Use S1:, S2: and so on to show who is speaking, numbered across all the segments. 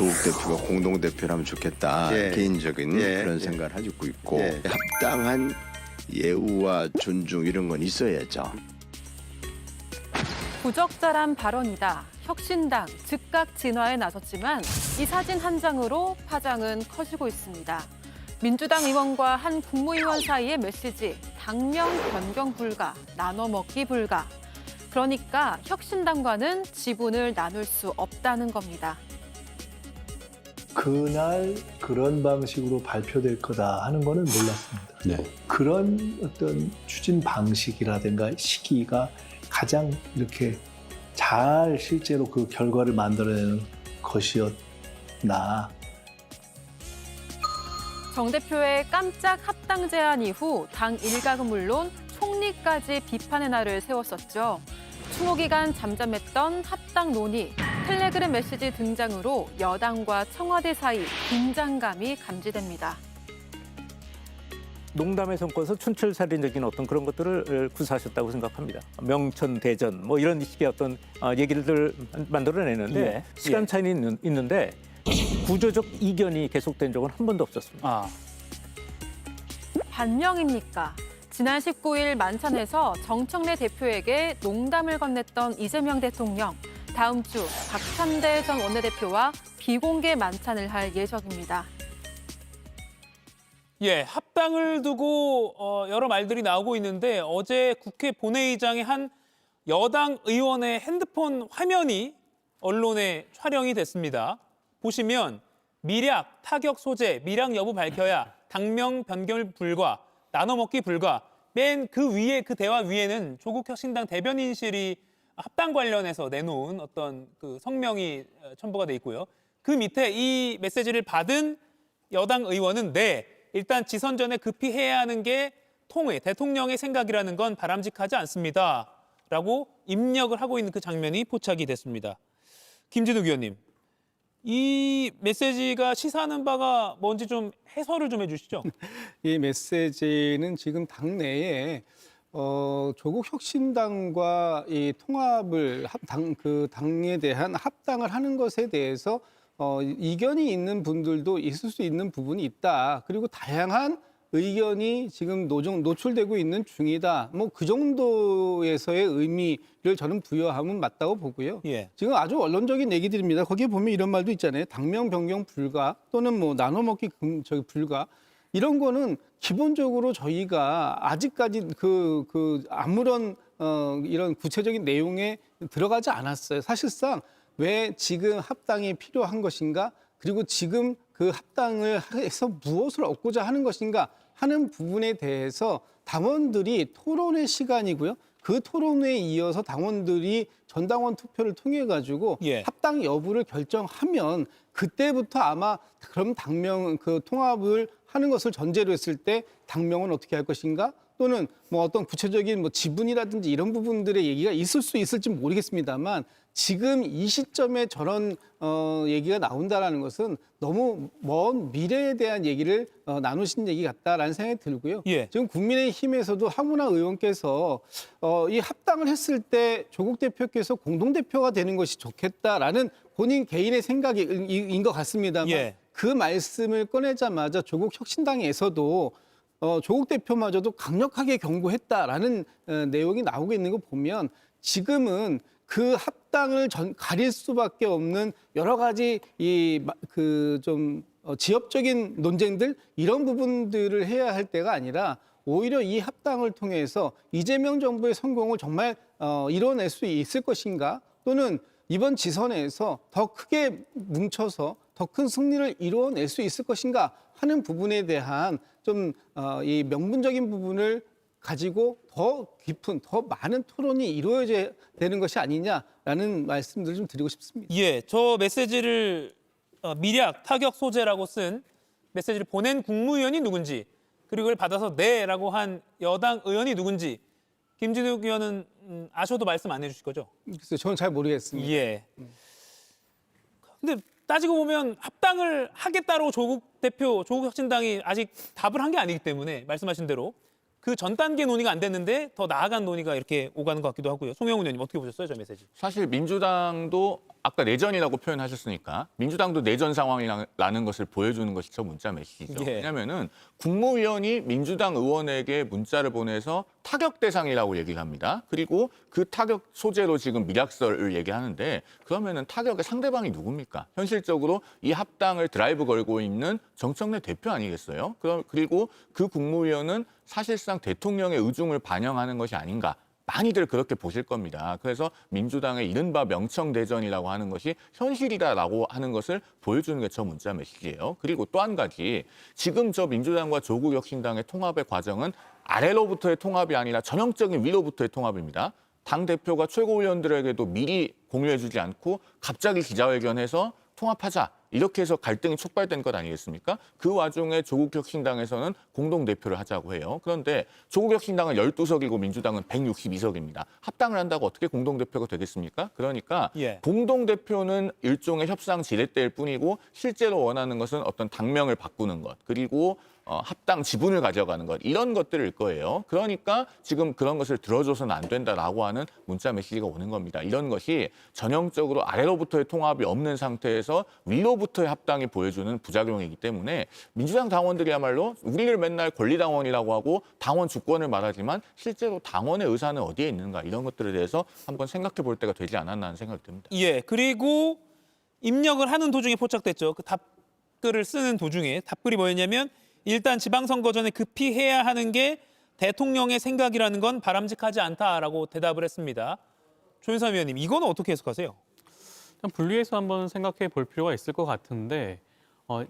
S1: 조국 대표가 공동대표를 하면 좋겠다. 개인적인 그런
S2: 예.
S1: 생각을 가지고 있고 합당한 예우와 존중 이런 건 있어야죠.
S3: 부적절한 발언이다. 혁신당 즉각 진화에 나섰지만 이 사진 한 장으로 파장은 커지고 있습니다. 민주당 의원과 한 국무위원 사이의 메시지, 당명 변경 불가, 나눠 먹기 불가. 그러니까 혁신당과는 지분을 나눌 수 없다는 겁니다.
S4: 그날 그런 방식으로 발표될 거다 하는 거는 몰랐습니다. 그런 어떤 추진 방식이라든가 시기가 가장 이렇게 잘 실제로 그 결과를 만들어내는 것이었나.
S3: 정 대표의 깜짝 합당 제안 이후 당 일각은 물론 총리까지 비판의 날을 세웠었죠. 추모 기간 잠잠했던 합당 논의, 텔레그램 메시지 등장으로 여당과 청와대 사이 긴장감이 감지됩니다.
S5: 농담의 성과에서 춘철살인적인 어떤 그런 것들을 구사하셨다고 생각합니다. 명천대전 뭐 이런 식의 어떤 얘기를 만들어내는데 시간 차이는 있는데 구조적 이견이 계속된 적은 한 번도 없었습니다.
S3: 반명입니까? 지난 19일 만찬에서 정청래 대표에게 농담을 건넸던 이재명 대통령. 다음 주 박찬대 전 원내대표와 비공개 만찬을 할 예정입니다.
S6: 예, 합당을 두고 여러 말들이 나오고 있는데 어제 국회 본회의장의 한 여당 의원의 핸드폰 화면이 언론에 촬영이 됐습니다. 보시면 미략, 타격 소재, 미량 여부 밝혀야 당명 변경 불가, 나눠 먹기 불가. 맨 그 위에 그 대화 위에는 조국 혁신당 대변인실이 합당 관련해서 내놓은 어떤 그 성명이 첨부가 돼 있고요. 그 밑에 이 메시지를 받은 여당 의원은 일단 지선 전에 급히 해야 하는 게 통의, 대통령의 생각이라는 건 바람직하지 않습니다. 라고 입력을 하고 있는 그 장면이 포착이 됐습니다. 김진욱 의원님, 이 메시지가 시사하는 바가 뭔지 좀 해설을 좀 해주시죠.
S7: 이 메시지는 지금 당내에 조국 혁신당과 이 통합을 당에 대한 합당을 하는 것에 대해서 이견이 있는 분들도 있을 수 있는 부분이 있다. 그리고 다양한 의견이 지금 노출되고 있는 중이다. 뭐 그 정도에서의 의미를 저는 부여하면 맞다고 보고요. 지금 아주 원론적인 얘기들입니다. 거기에 보면 이런 말도 있잖아요. 당명 변경 불가 또는 뭐 나눠 먹기 불가. 이런 거는 기본적으로 저희가 아직까지 아무런 이런 구체적인 내용에 들어가지 않았어요. 사실상 왜 지금 합당이 필요한 것인가? 그리고 지금 그 합당을 해서 무엇을 얻고자 하는 것인가 하는 부분에 대해서 당원들이 토론의 시간이고요. 그 토론에 이어서 당원들이 전당원 투표를 통해 가지고 합당 여부를 결정하면 그때부터 아마 그럼 당명 통합을 하는 것을 전제로 했을 때 당명은 어떻게 할 것인가? 또는 뭐 어떤 구체적인 뭐 지분이라든지 이런 부분들의 얘기가 있을 수 있을지 모르겠습니다만 지금 이 시점에 저런 얘기가 나온다라는 것은 너무 먼 미래에 대한 얘기를 나누신 얘기 같다라는 생각이 들고요. 지금 국민의힘에서도 황운하 의원께서 이 합당을 했을 때 조국 대표께서 공동대표가 되는 것이 좋겠다라는 본인 개인의 생각인 것 같습니다만 그 말씀을 꺼내자마자 조국 혁신당에서도 조국 대표마저도 강력하게 경고했다라는 내용이 나오고 있는 거 보면 지금은 그 합당을 가릴 수밖에 없는 여러 가지 지엽적인 논쟁들 이런 부분들을 해야 할 때가 아니라 오히려 이 합당을 통해서 이재명 정부의 성공을 정말 이뤄낼 수 있을 것인가 또는 이번 지선에서 더 크게 뭉쳐서 더 큰 승리를 이루어낼 수 있을 것인가 하는 부분에 대한 이 명분적인 부분을 가지고 더 깊은, 더 많은 토론이 이루어져야 되는 것이 아니냐라는 말씀들을 좀 드리고 싶습니다.
S6: 저 메시지를 미략, 타격 소재라고 쓴 메시지를 보낸 국무위원이 누군지 그리고 그걸 받아서 네라고 한 여당 의원이 누군지 김진욱 의원은 아셔도 말씀 안 해주실 거죠?
S7: 글쎄요, 저는 잘 모르겠습니다.
S6: 근데 따지고 보면 합당을 하겠다고 조국 혁신당이 아직 답을 한 게 아니기 때문에 말씀하신 대로 그 전 단계 논의가 안 됐는데 더 나아간 논의가 이렇게 오가는 것 같기도 하고요. 송영훈 의원님 어떻게 보셨어요, 저 메시지?
S8: 사실 민주당도
S2: 아까 내전이라고 표현하셨으니까 민주당도 내전 상황이라는 것을 보여주는 것이 저 문자 메시지죠.
S6: 예.
S2: 왜냐하면은 국무위원이 민주당 의원에게 문자를 보내서 타격 대상이라고 얘기를 합니다. 그리고 그 타격 소재로 지금 미락설을 얘기하는데 그러면은 타격의 상대방이 누굽니까? 현실적으로 이 합당을 드라이브 걸고 있는 정청래 대표 아니겠어요? 그리고 그 국무위원은 사실상 대통령의 의중을 반영하는 것이 아닌가. 많이들 그렇게 보실 겁니다. 그래서 민주당의 이른바 명청대전이라고 하는 것이 현실이다라고 하는 것을 보여주는 게 저 문자 메시지예요. 그리고 또 한 가지, 지금 저 민주당과 조국혁신당의 통합의 과정은 아래로부터의 통합이 아니라 전형적인 위로부터의 통합입니다. 당대표가 최고위원들에게도 미리 공유해주지 않고 갑자기 기자회견해서 통합하자. 이렇게 해서 갈등이 촉발된 것 아니겠습니까? 그 와중에 조국혁신당에서는 공동대표를 하자고 해요. 그런데 조국혁신당은 12석이고 민주당은 162석입니다. 합당을 한다고 어떻게 공동대표가 되겠습니까? 그러니까
S6: 예.
S2: 공동대표는 일종의 협상 지렛대일 뿐이고 실제로 원하는 것은 어떤 당명을 바꾸는 것, 그리고 합당 지분을 가져가는 것, 이런 것들일 거예요. 그러니까 지금 그런 것을 들어줘서는 안 된다라고 하는 문자 메시지가 오는 겁니다. 이런 것이 전형적으로 아래로부터의 통합이 없는 상태에서 위로부터의 합당이 보여주는 부작용이기 때문에 민주당 당원들이야말로 우리를 맨날 권리당원이라고 하고 당원 주권을 말하지만 실제로 당원의 의사는 어디에 있는가, 이런 것들에 대해서 한번 생각해 볼 때가 되지 않았나 하는 생각이 듭니다.
S6: 예, 그리고 입력을 하는 도중에 포착됐죠. 그 답글을 쓰는 도중에 답글이 뭐였냐면 일단 지방선거 전에 급히 해야 하는 게 대통령의 생각이라는 건 바람직하지 않다라고 대답을 했습니다. 조윤선 위원님, 이건 어떻게 해석하세요?
S8: 분리해서 한번 생각해 볼 필요가 있을 것 같은데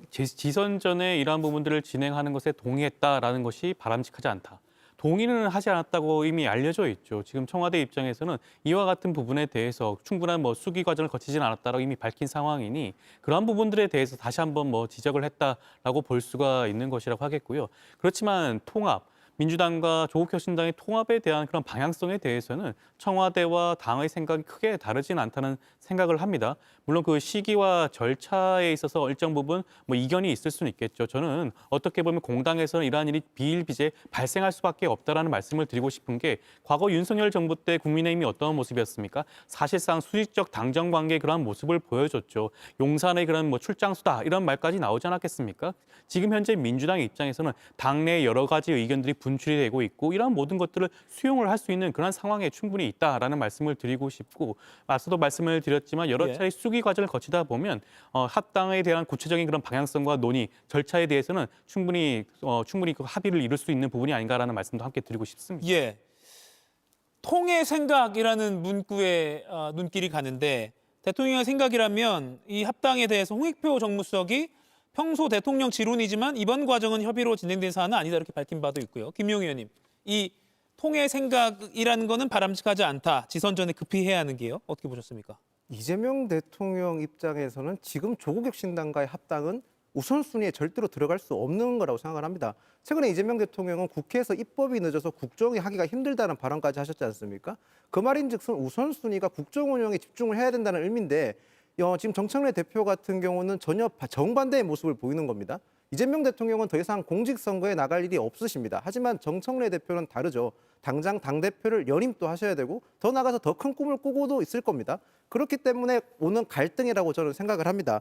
S8: 지선 전에 이러한 부분들을 진행하는 것에 동의했다라는 것이 바람직하지 않다. 동의는 하지 않았다고 이미 알려져 있죠. 지금 청와대 입장에서는 이와 같은 부분에 대해서 충분한 수기 과정을 거치지는 않았다라고 이미 밝힌 상황이니 그러한 부분들에 대해서 다시 한번 지적을 했다라고 볼 수가 있는 것이라고 하겠고요. 그렇지만 통합, 민주당과 조국혁신당의 통합에 대한 그런 방향성에 대해서는 청와대와 당의 생각이 크게 다르지는 않다는 생각을 합니다. 물론 그 시기와 절차에 있어서 일정 부분 이견이 있을 수는 있겠죠. 저는 어떻게 보면 공당에서는 이러한 일이 비일비재 발생할 수밖에 없다라는 말씀을 드리고 싶은 게 과거 윤석열 정부 때 국민의힘이 어떤 모습이었습니까? 사실상 수직적 당정 관계의 그러한 모습을 보여줬죠. 용산의 그런 출장수다 이런 말까지 나오지 않았겠습니까? 지금 현재 민주당의 입장에서는 당내 여러 가지 의견들이 분출이 되고 있고 이러한 모든 것들을 수용을 할 수 있는 그런 상황에 충분히 있다라는 말씀을 드리고 싶고 앞서도 말씀을 드렸지만 여러 차례 수기 과정을 거치다 보면 합당에 대한 구체적인 그런 방향성과 논의, 절차에 대해서는 충분히 그 합의를 이룰 수 있는 부분이 아닌가라는 말씀도 함께 드리고 싶습니다.
S6: 예, 통의 생각이라는 문구에 눈길이 가는데 대통령의 생각이라면 이 합당에 대해서 홍익표 정무수석이 평소 대통령 지론이지만 이번 과정은 협의로 진행된 사안은 아니다 이렇게 밝힌 바도 있고요. 김용 의원님, 이 통의 생각이라는 거는 바람직하지 않다. 지선 전에 급히 해야 하는 게요. 어떻게 보셨습니까?
S9: 이재명 대통령 입장에서는 지금 조국혁신당과의 합당은 우선순위에 절대로 들어갈 수 없는 거라고 생각을 합니다. 최근에 이재명 대통령은 국회에서 입법이 늦어서 국정이 하기가 힘들다는 발언까지 하셨지 않습니까? 그 말인즉슨 우선순위가 국정 운영에 집중을 해야 된다는 의미인데 지금 정청래 대표 같은 경우는 전혀 정반대의 모습을 보이는 겁니다. 이재명 대통령은 더 이상 공직선거에 나갈 일이 없으십니다. 하지만 정청래 대표는 다르죠. 당장 당대표를 연임도 하셔야 되고 더 나아가서 더 큰 꿈을 꾸고도 있을 겁니다. 그렇기 때문에 오는 갈등이라고 저는 생각을 합니다.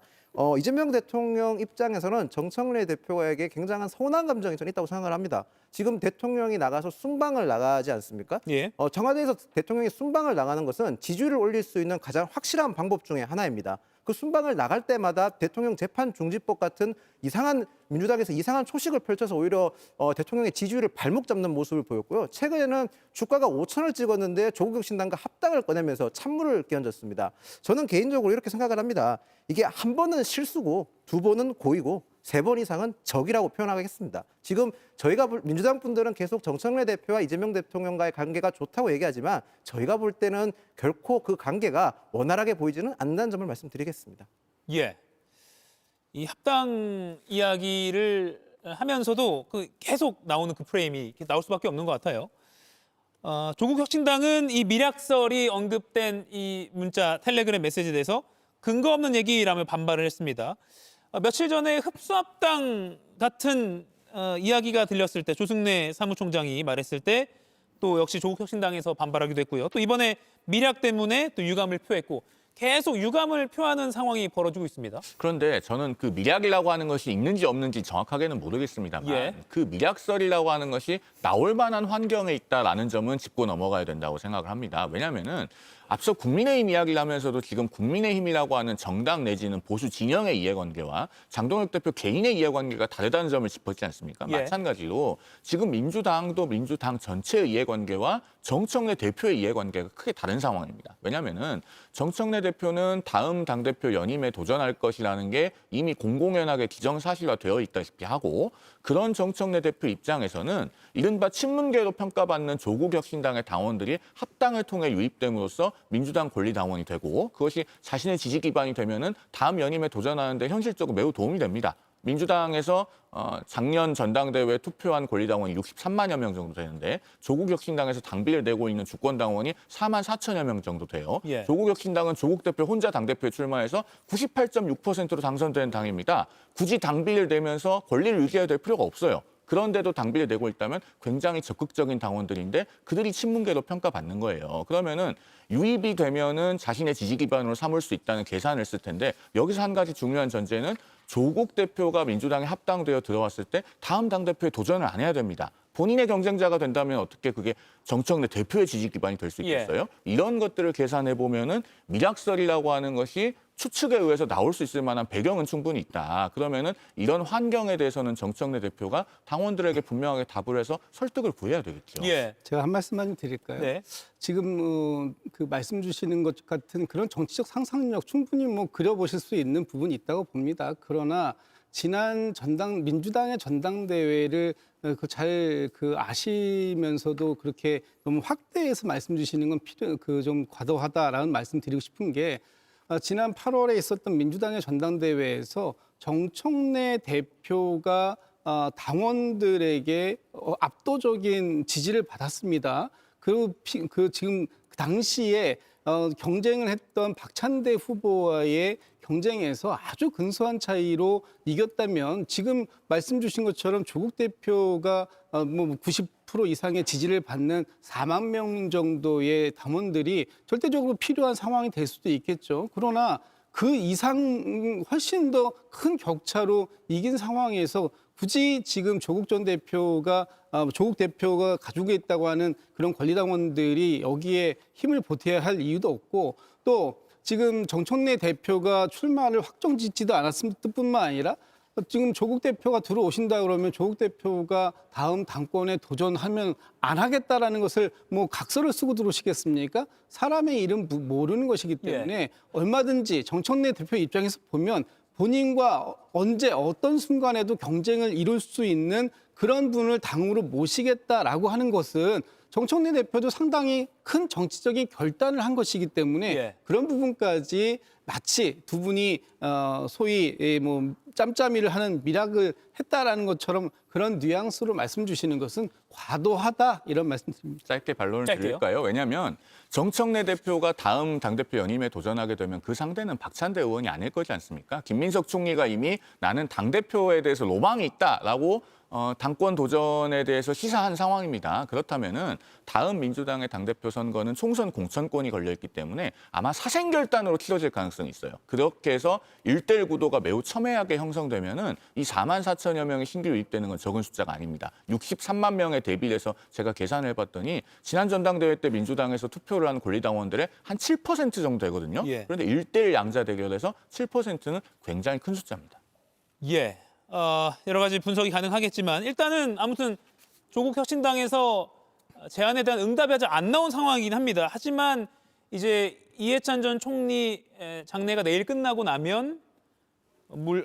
S9: 이재명 대통령 입장에서는 정청래 대표에게 굉장한 서운한 감정이 저는 있다고 생각을 합니다. 지금 대통령이 나가서 순방을 나가지 않습니까?
S6: 예.
S9: 청와대에서 대통령이 순방을 나가는 것은 지지율을 올릴 수 있는 가장 확실한 방법 중에 하나입니다. 그 순방을 나갈 때마다 대통령 재판 중지법 같은 민주당에서 이상한 초식을 펼쳐서 오히려 대통령의 지지율을 발목 잡는 모습을 보였고요. 최근에는 주가가 5천을 찍었는데 조국혁신당과 합당을 꺼내면서 찬물을 끼얹었습니다. 저는 개인적으로 이렇게 생각을 합니다. 이게 한 번은 실수고 두 번은 고의고 세 번 이상은 적이라고 표현하겠습니다. 지금 저희가 민주당 분들은 계속 정청래 대표와 이재명 대통령과의 관계가 좋다고 얘기하지만 저희가 볼 때는 결코 그 관계가 원활하게 보이지는 않는다는 점을 말씀드리겠습니다.
S6: 예, 이 합당 이야기를 하면서도 계속 나오는 그 프레임이 나올 수밖에 없는 것 같아요. 조국혁신당은 이 미락설이 언급된 이 문자 텔레그램 메시지에 대해서 근거 없는 얘기라며 반발을 했습니다. 며칠 전에 흡수합당 같은 이야기가 들렸을 때 조승래 사무총장이 말했을 때 또 역시 조국혁신당에서 반발하기도 했고요. 또 이번에 미락 때문에 또 유감을 표했고 계속 유감을 표하는 상황이 벌어지고 있습니다.
S2: 그런데 저는 그 밀약이라고 하는 것이 있는지 없는지 정확하게는 모르겠습니다만
S6: 예.
S2: 그 밀약설이라고 하는 것이 나올 만한 환경에 있다라는 점은 짚고 넘어가야 된다고 생각을 합니다. 왜냐하면은 앞서 국민의힘 이야기를 하면서도 지금 국민의힘이라고 하는 정당 내지는 보수 진영의 이해관계와 장동혁 대표 개인의 이해관계가 다르다는 점을 짚었지 않습니까?
S6: 예.
S2: 마찬가지로 지금 민주당도 민주당 전체의 이해관계와 정청래 대표의 이해관계가 크게 다른 상황입니다. 왜냐하면은 정청래 대표는 다음 당대표 연임에 도전할 것이라는 게 이미 공공연하게 기정사실화되어 있다시피 하고 그런 정청래 대표 입장에서는 이른바 친문계로 평가받는 조국혁신당의 당원들이 합당을 통해 유입됨으로써 민주당 권리당원이 되고 그것이 자신의 지지 기반이 되면은 다음 연임에 도전하는데 현실적으로 매우 도움이 됩니다. 민주당에서 작년 전당대회에 투표한 권리당원이 63만여 명 정도 되는데 조국혁신당에서 당비를 내고 있는 주권당원이 4만 4천여 명 정도 돼요.
S6: 예.
S2: 조국혁신당은 조국 대표 혼자 당대표에 출마해서 98.6%로 당선된 당입니다. 굳이 당비를 내면서 권리를 유지해야 될 필요가 없어요. 그런데도 당비를 내고 있다면 굉장히 적극적인 당원들인데 그들이 친문계로 평가받는 거예요. 그러면은 유입이 되면은 자신의 지지 기반으로 삼을 수 있다는 계산을 쓸 텐데 여기서 한 가지 중요한 전제는 조국 대표가 민주당에 합당되어 들어왔을 때 다음 당대표에 도전을 안 해야 됩니다. 본인의 경쟁자가 된다면 어떻게 그게 정청래 대표의 지지 기반이 될 수 있겠어요? 이런 것들을 계산해 보면은 밀약설이라고 하는 것이 추측에 의해서 나올 수 있을 만한 배경은 충분히 있다. 그러면은 이런 환경에 대해서는 정청래 대표가 당원들에게 분명하게 답을 해서 설득을 구해야 되겠죠.
S6: 예.
S7: 제가 한 말씀만 좀 드릴까요?
S6: 네.
S7: 지금 그 말씀 주시는 것 같은 그런 정치적 상상력 충분히 뭐 그려보실 수 있는 부분이 있다고 봅니다. 그러나 지난 민주당의 전당대회를 잘 아시면서도 그렇게 너무 확대해서 말씀 주시는 건 좀 과도하다라는 말씀 드리고 싶은 게 지난 8월에 있었던 민주당의 전당대회에서 정청래 대표가 당원들에게 압도적인 지지를 받았습니다. 지금 그 당시에 경쟁을 했던 박찬대 후보와의 경쟁에서 아주 근소한 차이로 이겼다면 지금 말씀 주신 것처럼 조국 대표가 뭐 90% 이상의 지지를 받는 4만 명 정도의 당원들이 절대적으로 필요한 상황이 될 수도 있겠죠. 그러나 그 이상 훨씬 더 큰 격차로 이긴 상황에서 굳이 지금 조국 대표가 가지고 있다고 하는 그런 권리당원들이 여기에 힘을 보태야 할 이유도 없고 또 지금 정청래 대표가 출마를 확정짓지도 않았을 뿐만 아니라 지금 조국 대표가 들어오신다 그러면 조국 대표가 다음 당권에 도전하면 안 하겠다라는 것을 뭐 각서를 쓰고 들어오시겠습니까? 사람의 이름 모르는 것이기 때문에 얼마든지 정청래 대표 입장에서 보면 본인과 언제 어떤 순간에도 경쟁을 이룰 수 있는 그런 분을 당으로 모시겠다라고 하는 것은 정청래 대표도 상당히 큰 정치적인 결단을 한 것이기 때문에 그런 부분까지 마치 두 분이 소위 뭐 짬짬이를 하는 밀약을 했다라는 것처럼 그런 뉘앙스로 말씀 주시는 것은 과도하다 이런 말씀드립니다.
S2: 짧게 반론을
S6: 짧게요?
S2: 드릴까요? 왜냐하면 정청래 대표가 다음 당대표 연임에 도전하게 되면 그 상대는 박찬대 의원이 아닐 거지 않습니까? 김민석 총리가 이미 나는 당대표에 대해서 로망이 있다라고 당권 도전에 대해서 시사한 상황입니다. 그렇다면은 다음 민주당의 당대표 선거는 총선 공천권이 걸려있기 때문에 아마 사생결단으로 치러질 가능성이 있어요. 그렇게 해서 1대1 구도가 매우 첨예하게 형성되면은 이 4만 4천여 명이 신규 유입되는 건 적은 숫자가 아닙니다. 63만 명에 대비해서 제가 계산을 해봤더니 지난 전당대회 때 민주당에서 투표를 한 권리당원들의 한 7% 정도 되거든요. 그런데 1대1 양자 대결에서 7%는 굉장히 큰 숫자입니다.
S6: 예. 여러 가지 분석이 가능하겠지만 일단은 아무튼 조국 혁신당에서 제안에 대한 응답이 아직 안 나온 상황이긴 합니다. 하지만 이제 이해찬 전 총리 장례가 내일 끝나고 나면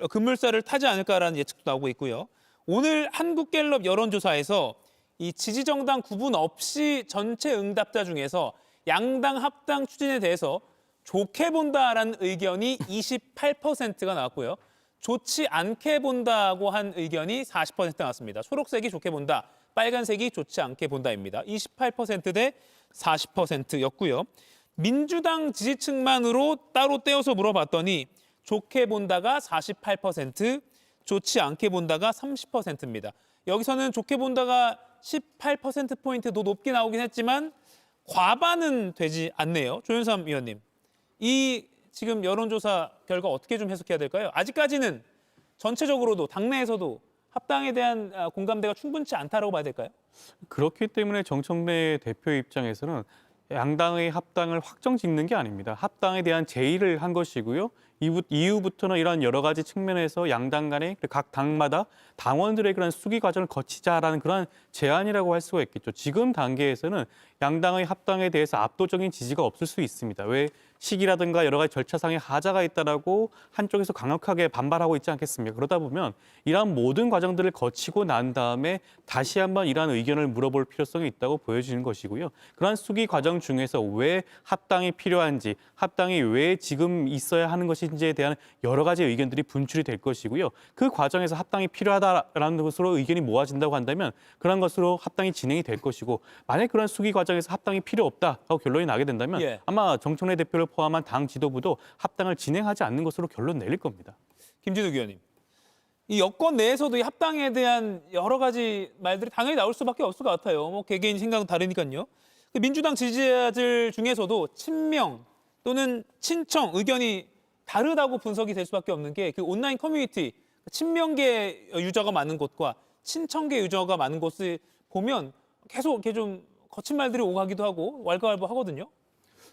S6: 급물살을 타지 않을까라는 예측도 나오고 있고요. 오늘 한국갤럽 여론조사에서 이 지지정당 구분 없이 전체 응답자 중에서 양당 합당 추진에 대해서 좋게 본다라는 의견이 28%가 나왔고요. 좋지 않게 본다고 한 의견이 40% 나왔습니다. 초록색이 좋게 본다, 빨간색이 좋지 않게 본다입니다. 28% 대 40%였고요. 민주당 지지층만으로 따로 떼어서 물어봤더니 좋게 본다가 48%, 좋지 않게 본다가 30%입니다. 여기서는 좋게 본다가 18%포인트 더 높게 나오긴 했지만 과반은 되지 않네요. 조현삼 위원님. 이 지금 여론조사 결과 어떻게 좀 해석해야 될까요? 아직까지는 전체적으로도 당내에서도 합당에 대한 공감대가 충분치 않다라고 봐야 될까요?
S8: 그렇기 때문에 정청래 대표 입장에서는 양당의 합당을 확정 짓는 게 아닙니다. 합당에 대한 제의를 한 것이고요. 이후부터는 이런 여러 가지 측면에서 양당 간에 각 당마다 당원들의 그런 수기 과정을 거치자라는 그런 제안이라고 할 수가 있겠죠. 지금 단계에서는 양당의 합당에 대해서 압도적인 지지가 없을 수 있습니다. 왜 시기라든가 여러 가지 절차상의 하자가 있다라고 한쪽에서 강력하게 반발하고 있지 않겠습니까? 그러다 보면 이러한 모든 과정들을 거치고 난 다음에 다시 한번 이러한 의견을 물어볼 필요성이 있다고 보여지는 것이고요. 그러한 수기 과정 중에서 왜 합당이 필요한지, 합당이 왜 지금 있어야 하는 것인지에 대한 여러 가지 의견들이 분출이 될 것이고요. 그 과정에서 합당이 필요하다라는 것으로 의견이 모아진다고 한다면 그런 것으로 합당이 진행이 될 것이고, 만약 그런 수기 과정에서 합당이 필요 없다라고 결론이 나게 된다면 아마 정청래 대표를 포함한 당 지도부도 합당을 진행하지 않는 것으로 결론 내릴 겁니다.
S6: 김진욱 의원님, 이 여권 내에서도 이 합당에 대한 여러 가지 말들이 당연히 나올 수밖에 없을 것 같아요. 뭐 개개인 생각은 다르니까요. 민주당 지지자들 중에서도 친명 또는 친청 의견이 다르다고 분석이 될 수밖에 없는 게 그 온라인 커뮤니티, 친명계 유저가 많은 곳과 친청계 유저가 많은 곳을 보면 계속 이렇게 좀 거친 말들이 오가기도 하고 왈가왈부하거든요.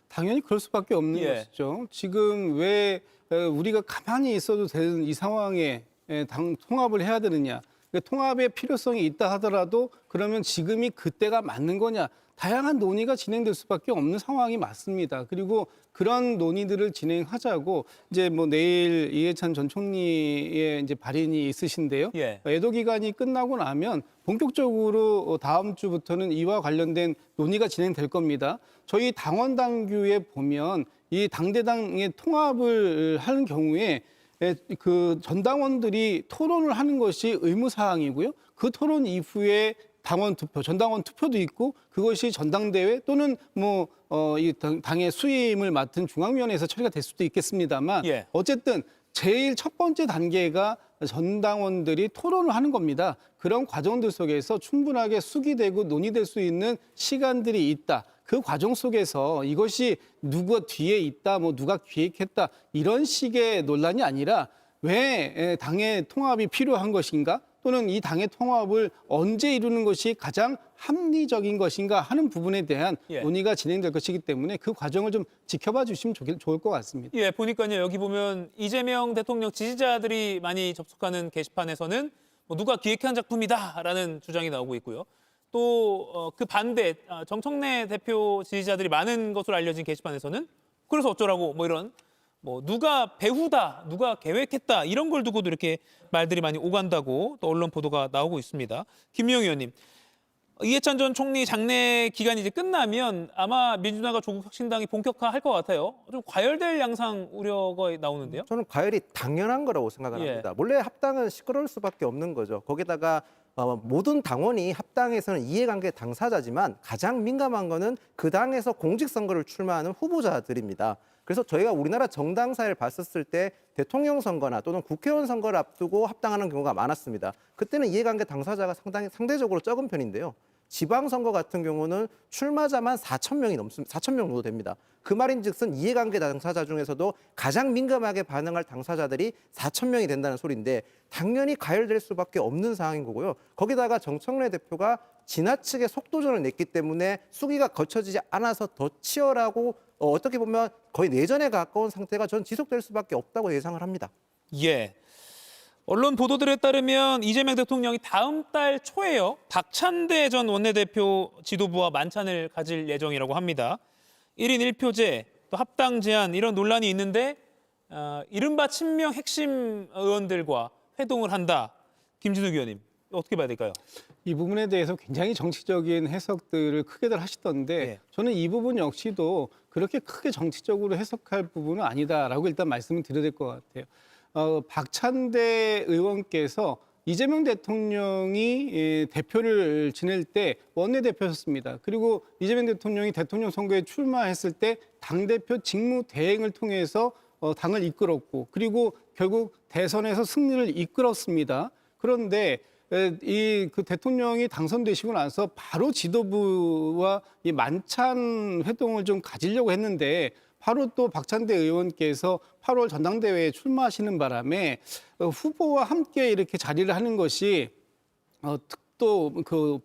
S7: 당연히 그럴 수밖에 없는 것이죠. 지금 왜 우리가 가만히 있어도 되는 이 상황에 당 통합을 해야 되느냐. 통합의 필요성이 있다 하더라도 그러면 지금이 그때가 맞는 거냐. 다양한 논의가 진행될 수밖에 없는 상황이 맞습니다. 그리고 그런 논의들을 진행하자고 이제 뭐 내일 이해찬 전 총리의 이제 발인이 있으신데요. 애도 기간이 끝나고 나면 본격적으로 다음 주부터는 이와 관련된 논의가 진행될 겁니다. 저희 당원 당규에 보면 이 당대당의 통합을 하는 경우에 그 전당원들이 토론을 하는 것이 의무 사항이고요. 그 토론 이후에 당원 투표, 전당원 투표도 있고 그것이 전당대회 또는 이 당의 수임을 맡은 중앙위원회에서 처리가 될 수도 있겠습니다만 어쨌든 제일 첫 번째 단계가 전당원들이 토론을 하는 겁니다. 그런 과정들 속에서 충분하게 숙의되고 논의될 수 있는 시간들이 있다. 그 과정 속에서 이것이 누가 뒤에 있다, 누가 기획했다 이런 식의 논란이 아니라 왜 당의 통합이 필요한 것인가? 또는 이 당의 통합을 언제 이루는 것이 가장 합리적인 것인가 하는 부분에 대한 논의가 진행될 것이기 때문에 그 과정을 좀 지켜봐 주시면 좋을 것 같습니다.
S6: 보니까요. 여기 보면 이재명 대통령 지지자들이 많이 접속하는 게시판에서는 누가 기획한 작품이다라는 주장이 나오고 있고요. 또 그 반대 정청래 대표 지지자들이 많은 것으로 알려진 게시판에서는 그래서 어쩌라고 이런 누가 배후다, 누가 계획했다 이런 걸 두고도 이렇게 말들이 많이 오간다고 또 언론 보도가 나오고 있습니다. 김유영 의원님, 이해찬 전 총리 장례 기간이 이제 끝나면 아마 민주당과 조국혁신당이 본격화할 것 같아요. 좀 과열될 양상 우려가 나오는데요.
S9: 저는 과열이 당연한 거라고 생각을 합니다. 원래 합당은 시끄러울 수밖에 없는 거죠. 거기다가 모든 당원이 합당에서는 이해관계 당사자지만 가장 민감한 거는 그 당에서 공직선거를 출마하는 후보자들입니다. 그래서 저희가 우리나라 정당사를 봤었을 때 대통령 선거나 또는 국회의원 선거를 앞두고 합당하는 경우가 많았습니다. 그때는 이해관계 당사자가 상대적으로 적은 편인데요. 지방선거 같은 경우는 출마자만 4,000명이 넘습니다. 4,000명 정도 됩니다. 그 말인즉슨 이해관계 당사자 중에서도 가장 민감하게 반응할 당사자들이 4,000명이 된다는 소리인데 당연히 가열될 수밖에 없는 상황인 거고요. 거기다가 정청래 대표가 지나치게 속도전을 냈기 때문에 수기가 거쳐지지 않아서 더 치열하고 어떻게 보면 거의 내전에 가까운 상태가 전 지속될 수밖에 없다고 예상을 합니다.
S6: 언론 보도들에 따르면 이재명 대통령이 다음 달 초에요. 박찬대 전 원내대표 지도부와 만찬을 가질 예정이라고 합니다. 1인 1표제, 또 합당 제안 이런 논란이 있는데 이른바 친명 핵심 의원들과 회동을 한다. 김진욱 의원님, 어떻게 봐야 될까요?
S7: 이 부분에 대해서 굉장히 정치적인 해석들을 크게들 하시던데 저는 이 부분 역시도 그렇게 크게 정치적으로 해석할 부분은 아니다라고 일단 말씀을 드려야 될 것 같아요. 박찬대 의원께서 이재명 대통령이 대표를 지낼 때 원내대표였습니다. 그리고 이재명 대통령이 대통령 선거에 출마했을 때 당대표 직무 대행을 통해서 당을 이끌었고 그리고 결국 대선에서 승리를 이끌었습니다. 그런데 그 대통령이 당선되시고 나서 바로 지도부와 이 만찬 회동을 좀 가지려고 했는데 바로 또 박찬대 의원께서 8월 전당대회에 출마하시는 바람에 후보와 함께 이렇게 자리를 하는 것이 또 그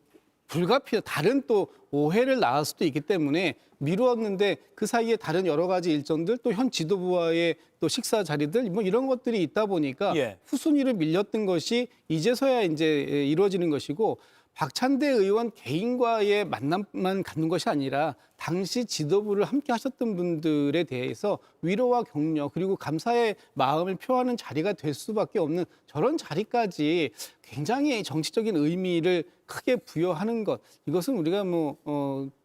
S7: 불가피한 다른 또 오해를 낳을 수도 있기 때문에 미루었는데 그 사이에 다른 여러 가지 일정들 또 현 지도부와의 또 식사 자리들 뭐 이런 것들이 있다 보니까 후순위를 밀렸던 것이 이제서야 이제 이루어지는 것이고 박찬대 의원 개인과의 만남만 갖는 것이 아니라 당시 지도부를 함께 하셨던 분들에 대해서 위로와 격려 그리고 감사의 마음을 표하는 자리가 될 수밖에 없는 저런 자리까지 굉장히 정치적인 의미를 크게 부여하는 것 이것은 우리가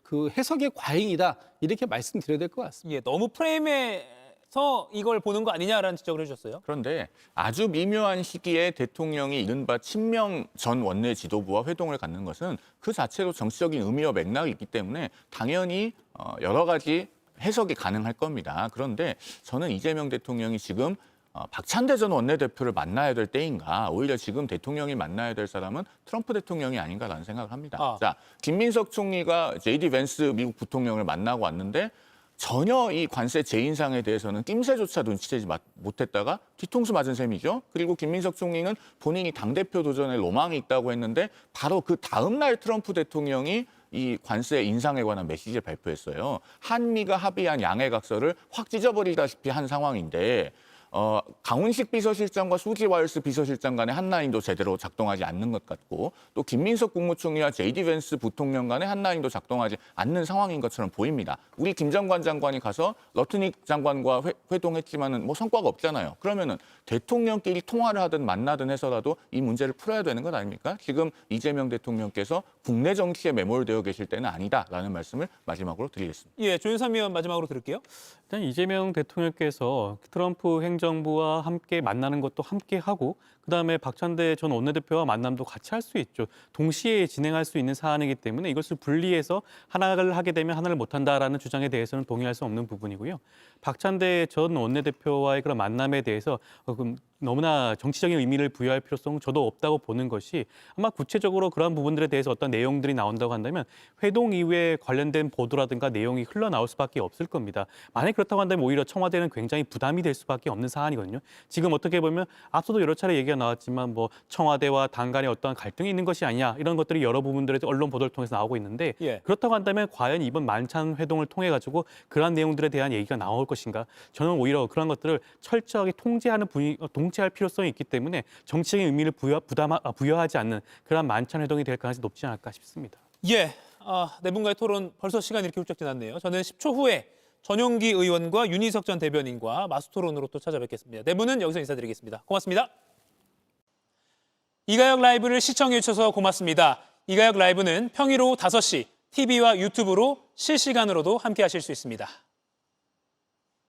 S7: 그 해석의 과잉이다 이렇게 말씀드려야 될 것 같습니다.
S6: 예, 너무 프레임에서 이걸 보는 거 아니냐라는 지적을 해주셨어요.
S2: 그런데 아주 미묘한 시기에 대통령이 이른바 친명 전 원내 지도부와 회동을 갖는 것은 그 자체로 정치적인 의미와 맥락이 있기 때문에 당연히 여러 가지 해석이 가능할 겁니다. 그런데 저는 이재명 대통령이 지금 박찬대 전 원내대표를 만나야 될 때인가 오히려 지금 대통령이 만나야 될 사람은 트럼프 대통령이 아닌가라는 생각을 합니다. 자, 김민석 총리가 JD 밴스 미국 부통령을 만나고 왔는데 전혀 이 관세 재인상에 대해서는 낌새조차 눈치채지 못했다가 뒤통수 맞은 셈이죠. 그리고 김민석 총리는 본인이 당대표 도전에 로망이 있다고 했는데 바로 그 다음 날 트럼프 대통령이 이 관세 인상에 관한 메시지를 발표했어요. 한미가 합의한 양해각서를 확 찢어버리다시피 한 상황인데 강훈식 비서실장과 수지 와일스 비서실장 간의 한라인도 제대로 작동하지 않는 것 같고 또 김민석 국무총리와 JD 밴스 부통령 간의 한라인도 작동하지 않는 상황인 것처럼 보입니다. 우리 김정관 장관이 가서 러트닉 장관과 회동했지만은 뭐 성과가 없잖아요. 그러면은 대통령끼리 통화를 하든 만나든 해서라도 이 문제를 풀어야 되는 것 아닙니까? 지금 이재명 대통령께서 국내 정치에 매몰되어 계실 때는 아니다라는 말씀을 마지막으로 드리겠습니다.
S6: 예, 조윤삼 의원 마지막으로 들을게요.
S8: 일단 이재명 대통령께서 트럼프 행정부와 함께 만나는 것도 함께 하고 그다음에 박찬대 전 원내대표와 만남도 같이 할 수 있죠. 동시에 진행할 수 있는 사안이기 때문에 이것을 분리해서 하나를 하게 되면 하나를 못한다라는 주장에 대해서는 동의할 수 없는 부분이고요. 박찬대 전 원내대표와의 그런 만남에 대해서 너무나 정치적인 의미를 부여할 필요성은 저도 없다고 보는 것이 아마 구체적으로 그런 부분들에 대해서 어떤 내용들이 나온다고 한다면 회동 이후에 관련된 보도라든가 내용이 흘러나올 수밖에 없을 겁니다. 만약 그렇다고 한다면 오히려 청와대는 굉장히 부담이 될 수밖에 없는 사안이거든요. 지금 어떻게 보면 앞서도 여러 차례 얘기가 나왔지만 뭐 청와대와 당 간에 어떤 갈등이 있는 것이 아니냐 이런 것들이 여러 부분들의 언론 보도를 통해서 나오고 있는데 그렇다고 한다면 과연 이번 만찬 회동을 통해 가지고 그러한 내용들에 대한 얘기가 나올 것인가? 저는 오히려 그런 것들을 철저하게 통제할 필요성이 있기 때문에 정치적인 의미를 부여하지 않는 그런 만찬 회동이 될 가능성이 높지 않을까 싶습니다.
S6: 예, 네 분과의 토론 벌써 시간이 이렇게 훌쩍 지났네요. 저는 10초 후에 전용기 의원과 윤희석 전 대변인과 마수토론으로 또 찾아뵙겠습니다. 네 분은 여기서 인사드리겠습니다. 고맙습니다. 이가혁 라이브를 시청해 주셔서 고맙습니다. 이가혁 라이브는 평일 오후 5시 TV와 유튜브로 실시간으로도 함께 하실 수 있습니다.